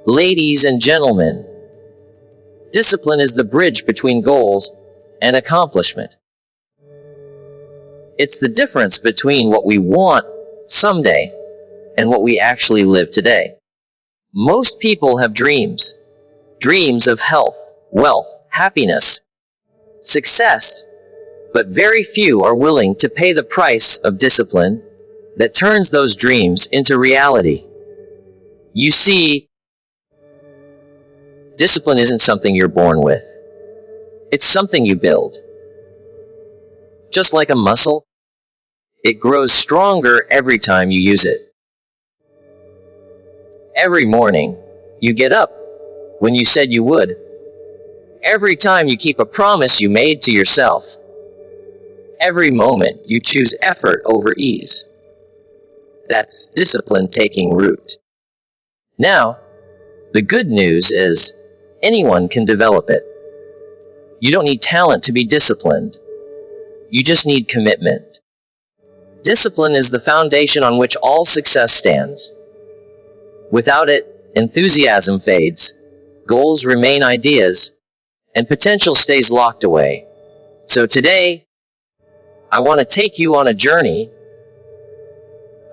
Ladies and gentlemen, discipline is the bridge between goals and accomplishment. It's the difference between what we want someday and what we actually live today. Most people have dreams. Dreams of health, wealth, happiness, success. But very few are willing to pay the price of discipline that turns those dreams into reality. You see, discipline isn't something you're born with. It's something you build. Just like a muscle, it grows stronger every time you use it. Every morning, you get up when you said you would. Every time you keep a promise you made to yourself. Every moment you choose effort over ease. That's discipline taking root. Now, the good news is anyone can develop it. You don't need talent to be disciplined. You just need commitment. Discipline is the foundation on which all success stands. Without it, enthusiasm fades, goals remain ideas, and potential stays locked away. So today, I want to take you on a journey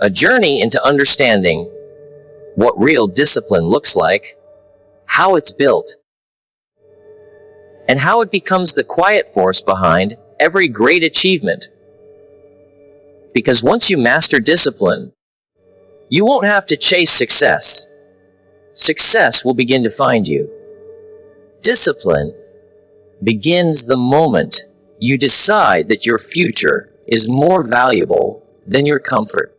into understanding what real discipline looks like, how it's built, and how it becomes the quiet force behind every great achievement. Because once you master discipline, you won't have to chase success. Success will begin to find you. Discipline begins the moment you decide that your future is more valuable than your comfort.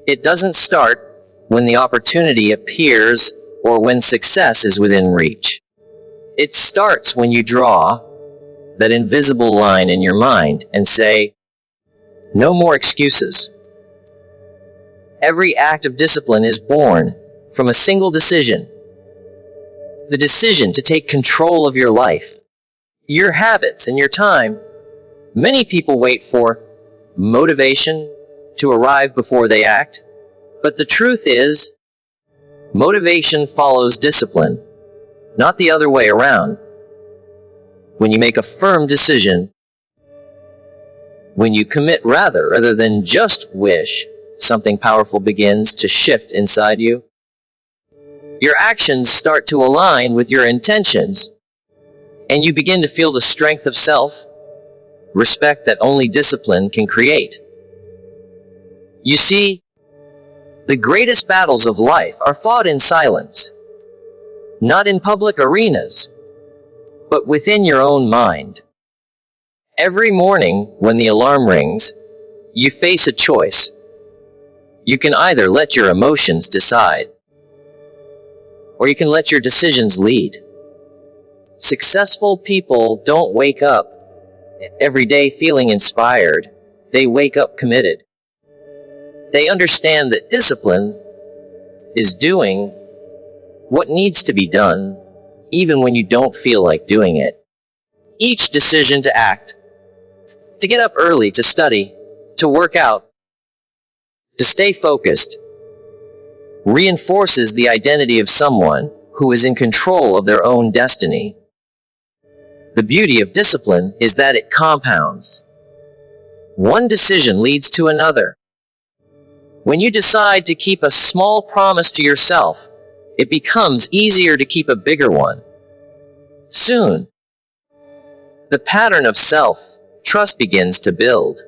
It doesn't start when the opportunity appears or when success is within reach. It starts when you draw that invisible line in your mind and say, "No more excuses." Every act of discipline is born from a single decision. The decision to take control of your life, your habits, and your time. Many people wait for motivation to arrive before they act, but the truth is, motivation follows discipline, not the other way around. When you make a firm decision, when you commit rather than just wish, something powerful begins to shift inside you. Your actions start to align with your intentions, and you begin to feel the strength of self-respect that only discipline can create. You see, the greatest battles of life are fought in silence, not in public arenas, but within your own mind. Every morning, when the alarm rings, you face a choice. You can either let your emotions decide, or you can let your decisions lead. Successful people don't wake up every day feeling inspired. They wake up committed. They understand that discipline is doing what needs to be done, even when you don't feel like doing it. Each decision to act, to get up early, to study, to work out, to stay focused, reinforces the identity of someone who is in control of their own destiny. The beauty of discipline is that it compounds. One decision leads to another. When you decide to keep a small promise to yourself, it becomes easier to keep a bigger one. Soon, the pattern of self-trust begins to build.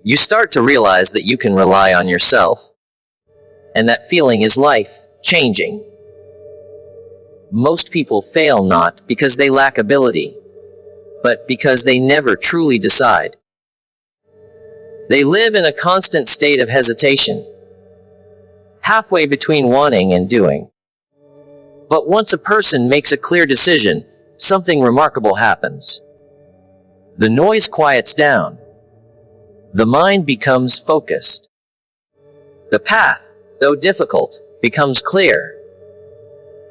You start to realize that you can rely on yourself, and that feeling is life-changing. Most people fail not because they lack ability, but because they never truly decide. They live in a constant state of hesitation, halfway between wanting and doing. But once a person makes a clear decision, something remarkable happens. The noise quiets down. The mind becomes focused. The path, though difficult, becomes clear.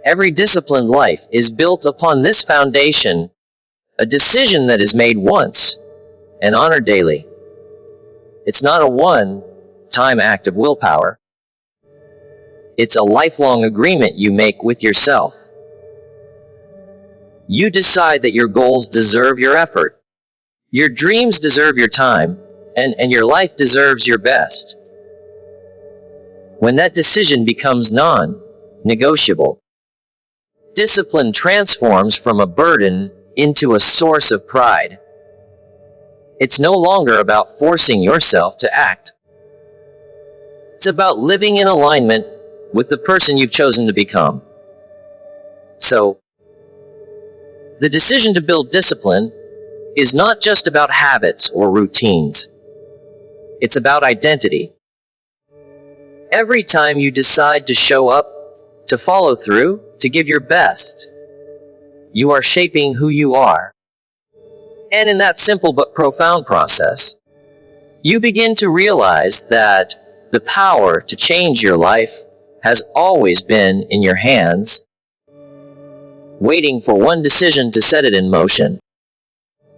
Every disciplined life is built upon this foundation, a decision that is made once and honored daily. It's not a one-time act of willpower. It's a lifelong agreement you make with yourself. You decide that your goals deserve your effort. Your dreams deserve your time, and your life deserves your best. When that decision becomes non-negotiable, discipline transforms from a burden into a source of pride. It's no longer about forcing yourself to act. It's about living in alignment with the person you've chosen to become. So, the decision to build discipline is not just about habits or routines. It's about identity. Every time you decide to show up, to follow through, to give your best, you are shaping who you are. And in that simple but profound process, you begin to realize that the power to change your life has always been in your hands, waiting for one decision to set it in motion.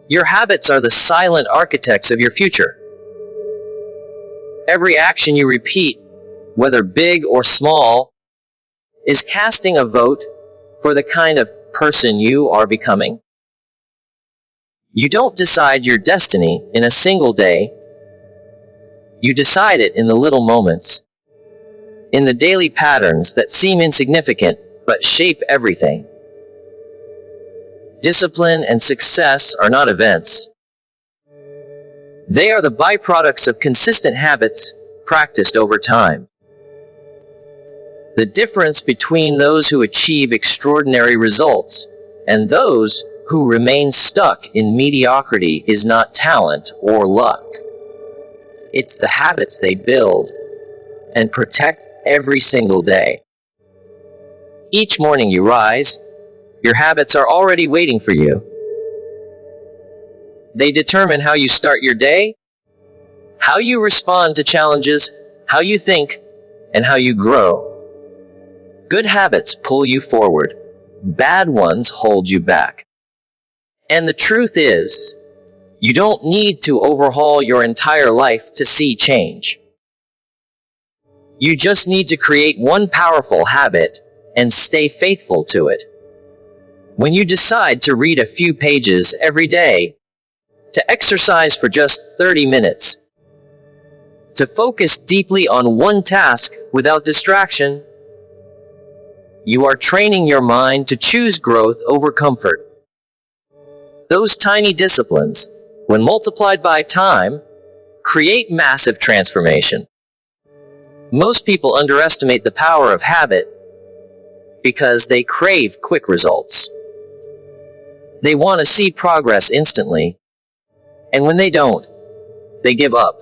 Your habits are the silent architects of your future. Every action you repeat, whether big or small, is casting a vote for the kind of person you are becoming. You don't decide your destiny in a single day. You decide it in the little moments, in the daily patterns that seem insignificant but shape everything. Discipline and success are not events. They are the byproducts of consistent habits practiced over time. The difference between those who achieve extraordinary results and those who remain stuck in mediocrity is not talent or luck. It's the habits they build and protect every single day. Each morning you rise, your habits are already waiting for you. They determine how you start your day, how you respond to challenges, how you think, and how you grow. Good habits pull you forward. Bad ones hold you back. And the truth is, you don't need to overhaul your entire life to see change. You just need to create one powerful habit and stay faithful to it. When you decide to read a few pages every day, to exercise for just 30 minutes, to focus deeply on one task without distraction, you are training your mind to choose growth over comfort. Those tiny disciplines, when multiplied by time, create massive transformation. Most people underestimate the power of habit because they crave quick results. They want to see progress instantly, and when they don't, they give up.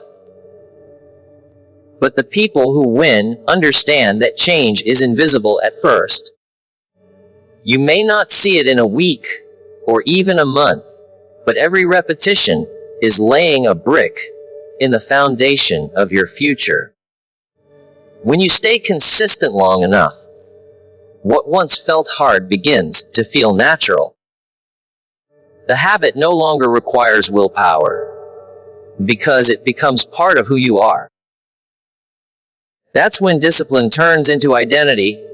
But the people who win understand that change is invisible at first. You may not see it in a week or even a month, but every repetition is laying a brick in the foundation of your future. When you stay consistent long enough, what once felt hard begins to feel natural. The habit no longer requires willpower, because it becomes part of who you are. That's when discipline turns into identity,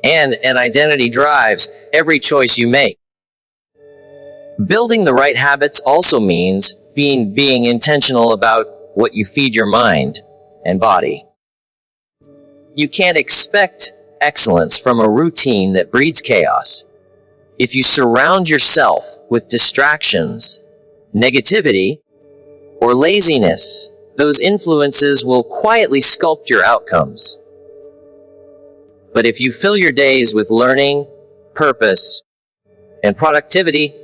and an identity drives every choice you make. Building the right habits also means being intentional about what you feed your mind and body. You can't expect excellence from a routine that breeds chaos. If you surround yourself with distractions, negativity, or laziness, those influences will quietly sculpt your outcomes. But if you fill your days with learning, purpose, and productivity,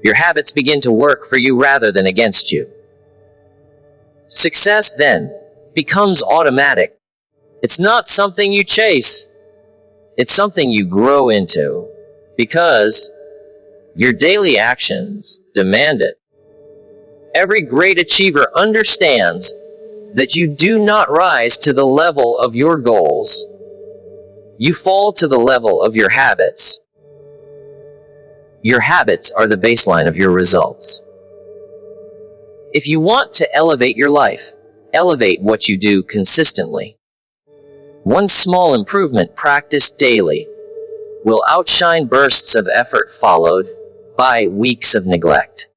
your habits begin to work for you rather than against you. Success then becomes automatic. It's not something you chase. It's something you grow into, because your daily actions demand it. Every great achiever understands that you do not rise to the level of your goals. You fall to the level of your habits. Your habits are the baseline of your results. If you want to elevate your life, elevate what you do consistently. One small improvement practiced daily will outshine bursts of effort followed by weeks of neglect.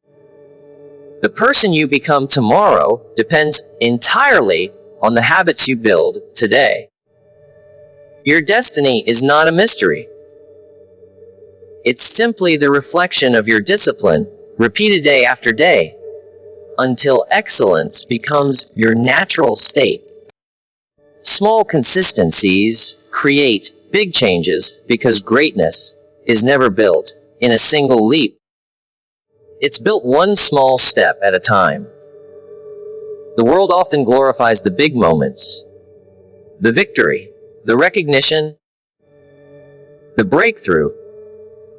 The person you become tomorrow depends entirely on the habits you build today. Your destiny is not a mystery. It's simply the reflection of your discipline, repeated day after day, until excellence becomes your natural state. Small consistencies create big changes because greatness is never built in a single leap. It's built one small step at a time. The world often glorifies the big moments, the victory, the recognition, the breakthrough,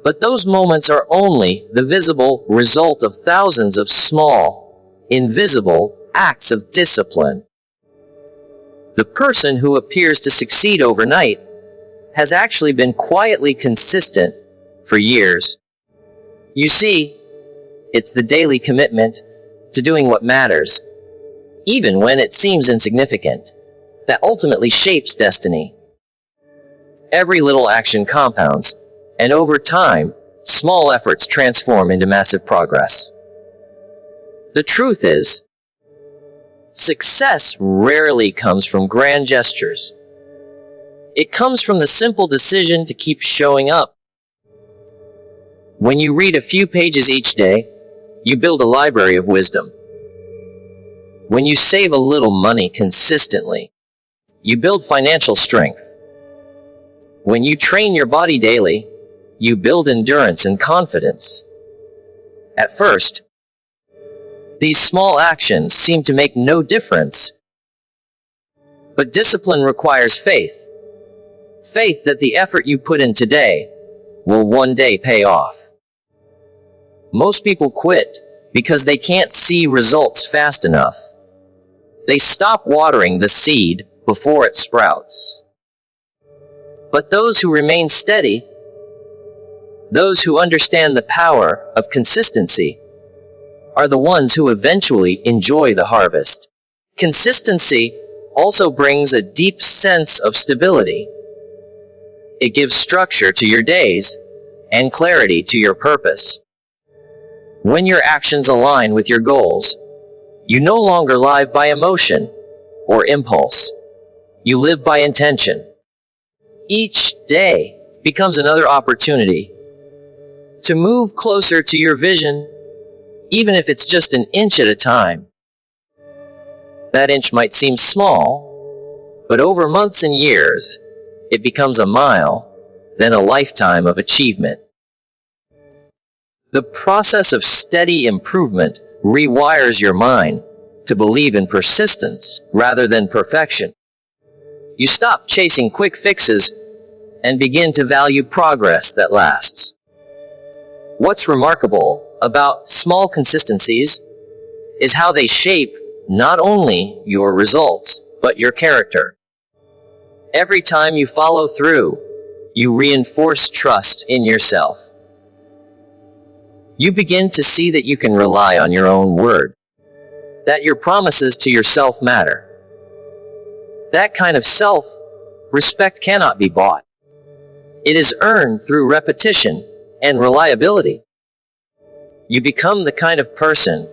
but those moments are only the visible result of thousands of small, invisible acts of discipline. The person who appears to succeed overnight has actually been quietly consistent for years. You see, it's the daily commitment to doing what matters, even when it seems insignificant, that ultimately shapes destiny. Every little action compounds, and over time, small efforts transform into massive progress. The truth is, success rarely comes from grand gestures. It comes from the simple decision to keep showing up. When you read a few pages each day, you build a library of wisdom. When you save a little money consistently, you build financial strength. When you train your body daily, you build endurance and confidence. At first, these small actions seem to make no difference. But discipline requires faith. Faith that the effort you put in today will one day pay off. Most people quit because they can't see results fast enough. They stop watering the seed before it sprouts. But those who remain steady, those who understand the power of consistency, are the ones who eventually enjoy the harvest. Consistency also brings a deep sense of stability. It gives structure to your days and clarity to your purpose. When your actions align with your goals, you no longer live by emotion or impulse. You live by intention. Each day becomes another opportunity to move closer to your vision, even if it's just an inch at a time. That inch might seem small, but over months and years, it becomes a mile, then a lifetime of achievement. The process of steady improvement rewires your mind to believe in persistence rather than perfection. You stop chasing quick fixes and begin to value progress that lasts. What's remarkable about small consistencies is how they shape not only your results, but your character. Every time you follow through, you reinforce trust in yourself. You begin to see that you can rely on your own word, that your promises to yourself matter. That kind of self-respect cannot be bought. It is earned through repetition and reliability. You become the kind of person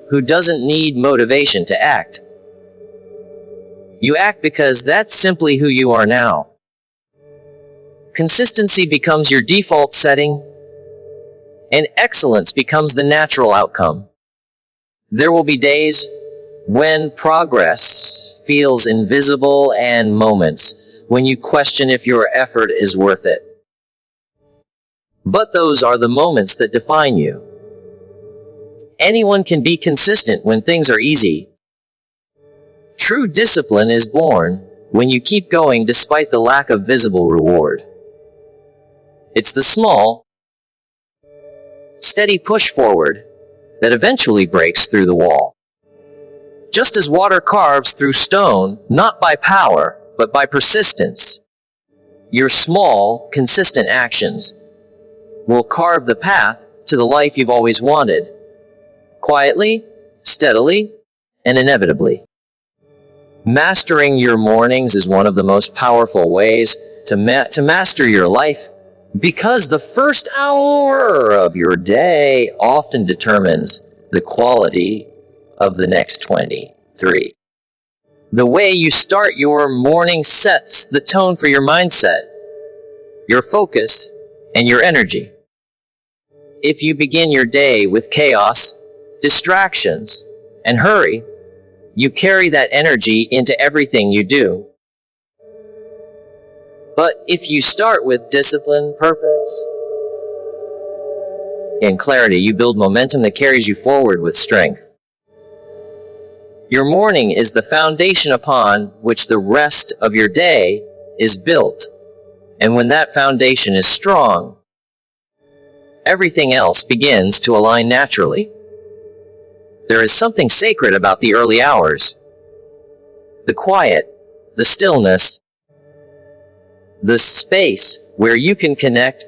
who doesn't need motivation to act. You act because that's simply who you are now. Consistency becomes your default setting, and excellence becomes the natural outcome. There will be days when progress feels invisible and moments when you question if your effort is worth it. But those are the moments that define you. Anyone can be consistent when things are easy. True discipline is born when you keep going despite the lack of visible reward. It's the small, steady push forward that eventually breaks through the wall. Just as water carves through stone, not by power, but by persistence, your small, consistent actions will carve the path to the life you've always wanted, quietly, steadily, and inevitably. Mastering your mornings is one of the most powerful ways to master your life, because the first hour of your day often determines the quality of the next 23. The way you start your morning sets the tone for your mindset, your focus, and your energy. If you begin your day with chaos, distractions, and hurry, you carry that energy into everything you do. But if you start with discipline, purpose, and clarity, you build momentum that carries you forward with strength. Your morning is the foundation upon which the rest of your day is built. And when that foundation is strong, everything else begins to align naturally. There is something sacred about the early hours. The quiet, the stillness, the space where you can connect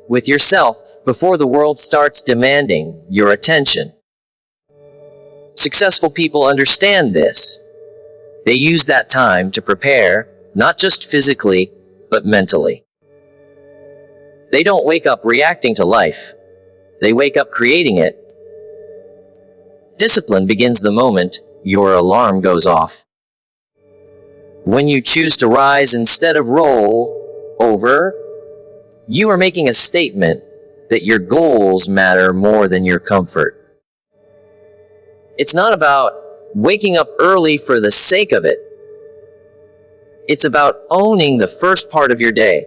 with yourself before the world starts demanding your attention. Successful people understand this. They use that time to prepare, not just physically, but mentally. They don't wake up reacting to life. They wake up creating it. Discipline begins the moment your alarm goes off. When you choose to rise instead of roll over, you are making a statement that your goals matter more than your comfort. It's not about waking up early for the sake of it. It's about owning the first part of your day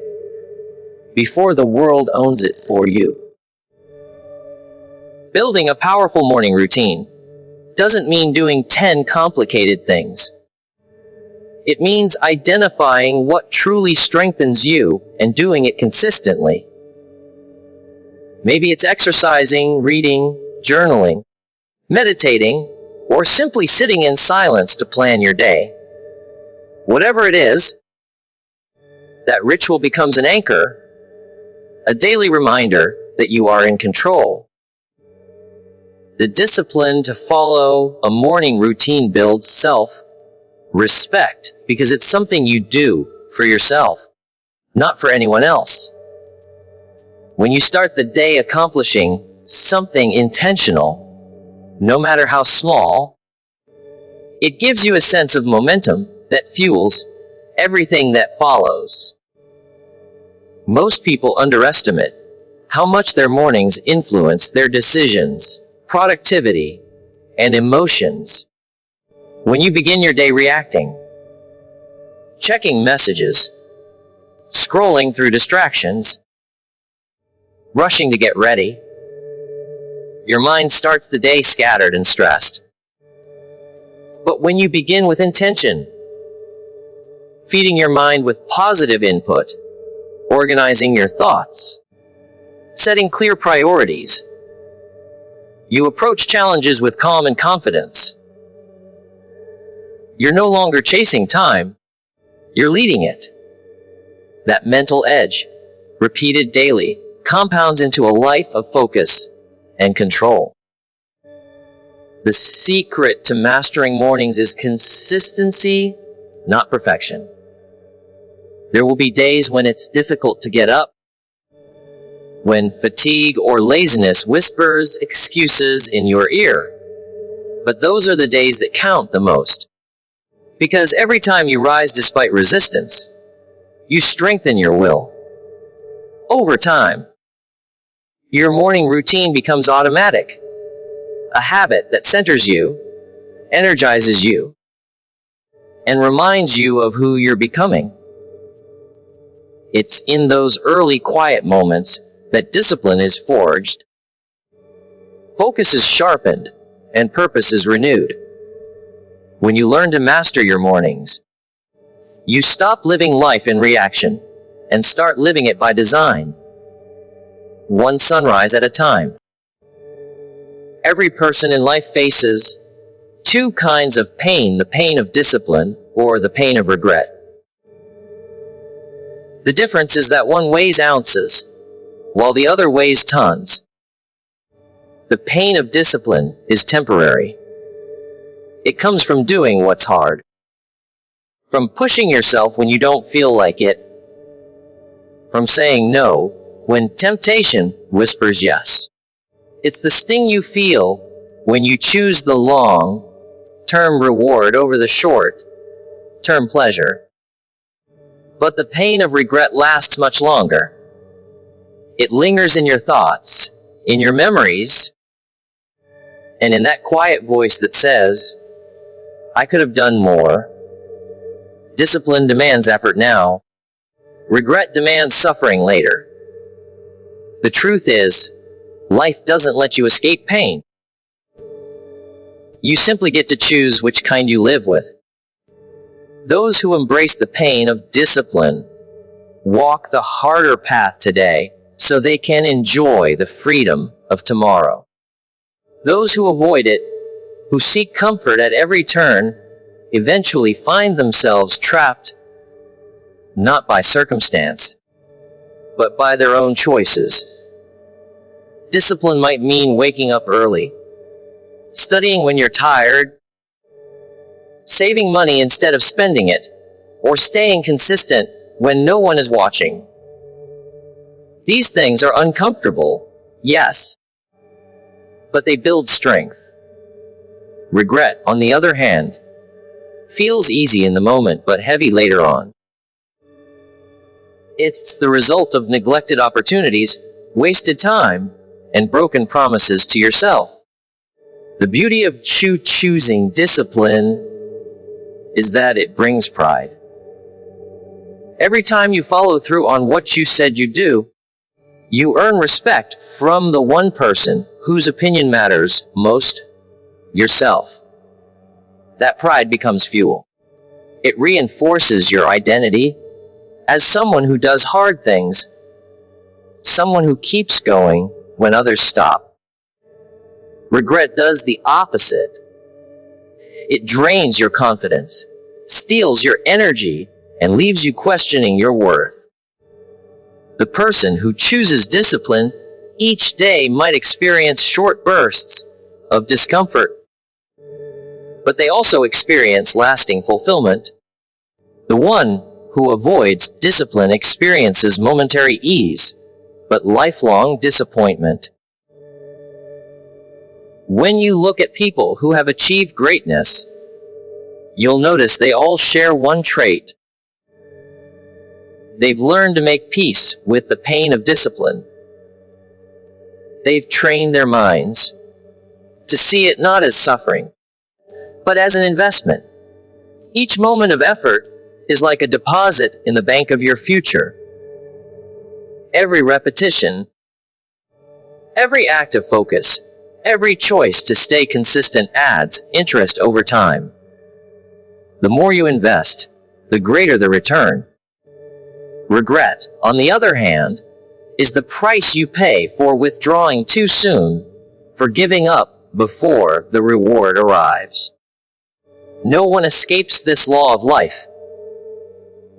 before the world owns it for you. Building a powerful morning routine doesn't mean doing 10 complicated things. It means identifying what truly strengthens you and doing it consistently. Maybe it's exercising, reading, journaling, meditating, or simply sitting in silence to plan your day. Whatever it is, that ritual becomes an anchor, a daily reminder that you are in control. The discipline to follow a morning routine builds self-respect, because it's something you do for yourself, not for anyone else. When you start the day accomplishing something intentional, no matter how small, it gives you a sense of momentum that fuels everything that follows. Most people underestimate how much their mornings influence their decisions, productivity, and emotions. When you begin your day reacting, checking messages, scrolling through distractions, rushing to get ready, your mind starts the day scattered and stressed. But when you begin with intention, feeding your mind with positive input, organizing your thoughts, setting clear priorities, you approach challenges with calm and confidence. You're no longer chasing time, you're leading it. That mental edge, repeated daily, compounds into a life of focus and control. The secret to mastering mornings is consistency, not perfection. There will be days when it's difficult to get up, when fatigue or laziness whispers excuses in your ear. But those are the days that count the most. Because every time you rise despite resistance, you strengthen your will. Over time, your morning routine becomes automatic, a habit that centers you, energizes you, and reminds you of who you're becoming. It's in those early quiet moments that discipline is forged, focus is sharpened, and purpose is renewed. When you learn to master your mornings, you stop living life in reaction and start living it by design, one sunrise at a time. Every person in life faces two kinds of pain, the pain of discipline or the pain of regret. The difference is that one weighs ounces, while the other weighs tons. The pain of discipline is temporary. It comes from doing what's hard. From pushing yourself when you don't feel like it. From saying no when temptation whispers yes. It's the sting you feel when you choose the long-term reward over the short-term pleasure. But the pain of regret lasts much longer. It lingers in your thoughts, in your memories, and in that quiet voice that says, I could have done more. Discipline demands effort now. Regret demands suffering later. The truth is, life doesn't let you escape pain. You simply get to choose which kind you live with. Those who embrace the pain of discipline walk the harder path today so they can enjoy the freedom of tomorrow. Those who avoid it, who seek comfort at every turn, eventually find themselves trapped not by circumstance, but by their own choices. Discipline might mean waking up early, studying when you're tired, saving money instead of spending it, or staying consistent when no one is watching. These things are uncomfortable, yes, but they build strength. Regret, on the other hand, feels easy in the moment but heavy later on. It's the result of neglected opportunities, wasted time, and broken promises to yourself. The beauty of choosing discipline is that it brings pride. Every time you follow through on what you said you'd do, you earn respect from the one person whose opinion matters most, yourself. That pride becomes fuel. It reinforces your identity as someone who does hard things, someone who keeps going when others stop. Regret does the opposite. It drains your confidence, steals your energy, and leaves you questioning your worth. The person who chooses discipline each day might experience short bursts of discomfort, but they also experience lasting fulfillment. The one who avoids discipline experiences momentary ease, but lifelong disappointment. When you look at people who have achieved greatness, you'll notice they all share one trait. They've learned to make peace with the pain of discipline. They've trained their minds to see it not as suffering, but as an investment. Each moment of effort is like a deposit in the bank of your future. Every repetition, every act of focus, every choice to stay consistent adds interest over time. The more you invest, the greater the return. Regret, on the other hand, is the price you pay for withdrawing too soon, for giving up before the reward arrives. No one escapes this law of life.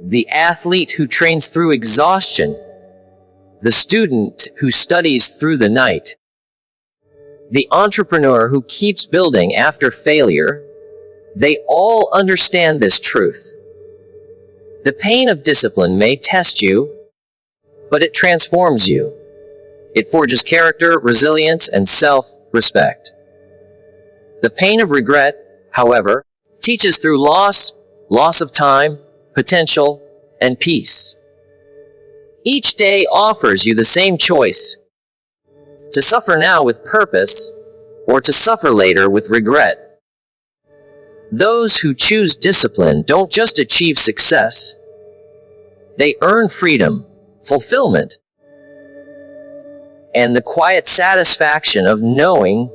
The athlete who trains through exhaustion, the student who studies through the night, the entrepreneur who keeps building after failure, they all understand this truth. The pain of discipline may test you, but it transforms you. It forges character, resilience, and self-respect. The pain of regret, however, teaches through loss of time, potential, and peace. Each day offers you the same choice: to suffer now with purpose, or to suffer later with regret. Those who choose discipline don't just achieve success. They earn freedom, fulfillment, and the quiet satisfaction of knowing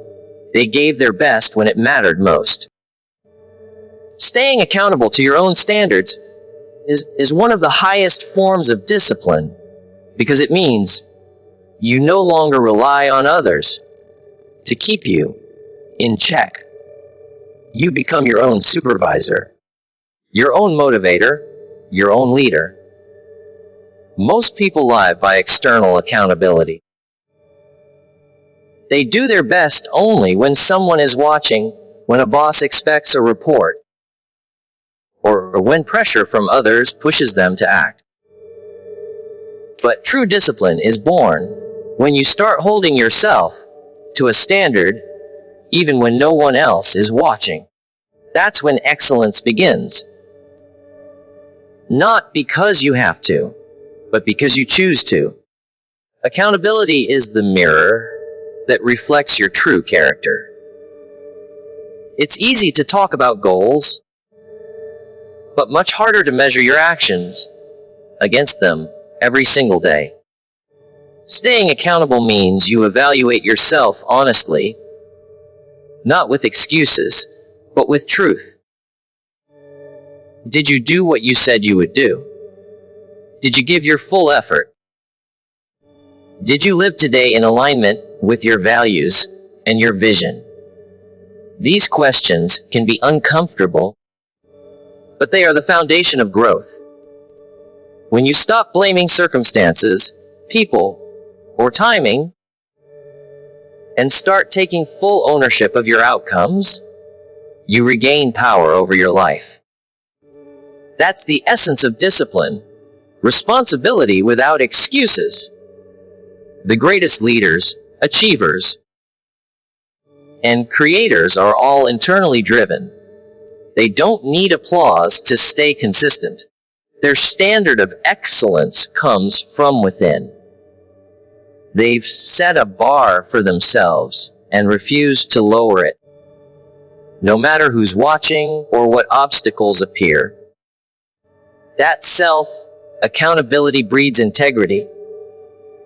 they gave their best when it mattered most. Staying accountable to your own standards is one of the highest forms of discipline, because it means you no longer rely on others to keep you in check. You become your own supervisor, your own motivator, your own leader. Most people live by external accountability. They do their best only when someone is watching, when a boss expects a report, or when pressure from others pushes them to act. But true discipline is born when you start holding yourself to a standard, even when no one else is watching. That's when excellence begins. Not because you have to, but because you choose to. Accountability is the mirror that reflects your true character. It's easy to talk about goals, but much harder to measure your actions against them every single day. Staying accountable means you evaluate yourself honestly, not with excuses, but with truth. Did you do what you said you would do? Did you give your full effort? Did you live today in alignment with your values and your vision? These questions can be uncomfortable, but they are the foundation of growth. When you stop blaming circumstances, people, or timing, and start taking full ownership of your outcomes, you regain power over your life. That's the essence of discipline, responsibility without excuses. The greatest leaders, achievers, and creators are all internally driven. They don't need applause to stay consistent. Their standard of excellence comes from within. They've set a bar for themselves and refuse to lower it, no matter who's watching or what obstacles appear. That self-accountability breeds integrity,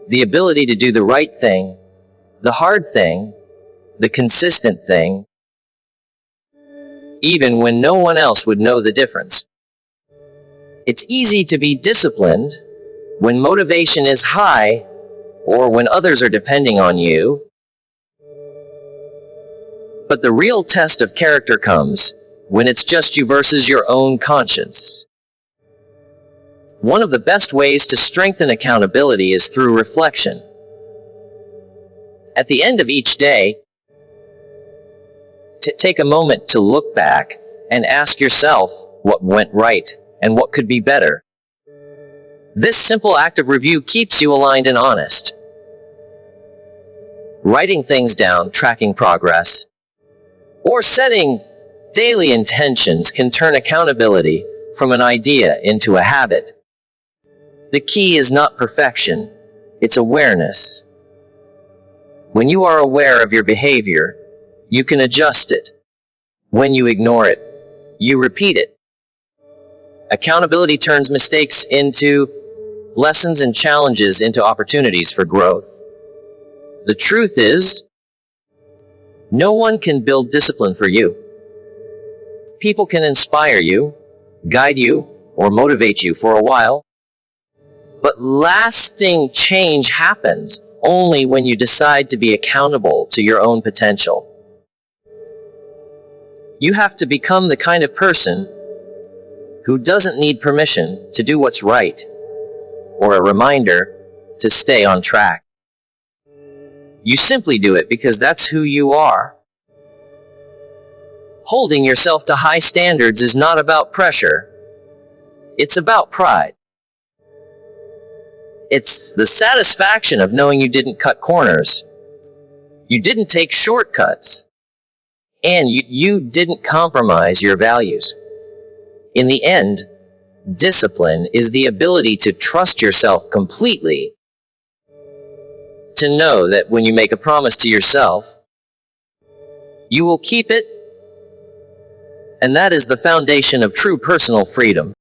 the ability to do the right thing, the hard thing, the consistent thing, even when no one else would know the difference. It's easy to be disciplined when motivation is high or when others are depending on you. But the real test of character comes when it's just you versus your own conscience. One of the best ways to strengthen accountability is through reflection. At the end of each day, take a moment to look back and ask yourself what went right and what could be better. This simple act of review keeps you aligned and honest. Writing things down, tracking progress, or setting daily intentions can turn accountability from an idea into a habit. The key is not perfection, it's awareness. When you are aware of your behavior, you can adjust it. When you ignore it, you repeat it. Accountability turns mistakes into lessons and challenges into opportunities for growth. The truth is, no one can build discipline for you. People can inspire you, guide you, or motivate you for a while. But lasting change happens only when you decide to be accountable to your own potential. You have to become the kind of person who doesn't need permission to do what's right, or a reminder to stay on track. You simply do it because that's who you are. Holding yourself to high standards is not about pressure. It's about pride. It's the satisfaction of knowing you didn't cut corners. You didn't take shortcuts. And you didn't compromise your values. In the end, discipline is the ability to trust yourself completely. To know that when you make a promise to yourself, you will keep it. And that is the foundation of true personal freedom.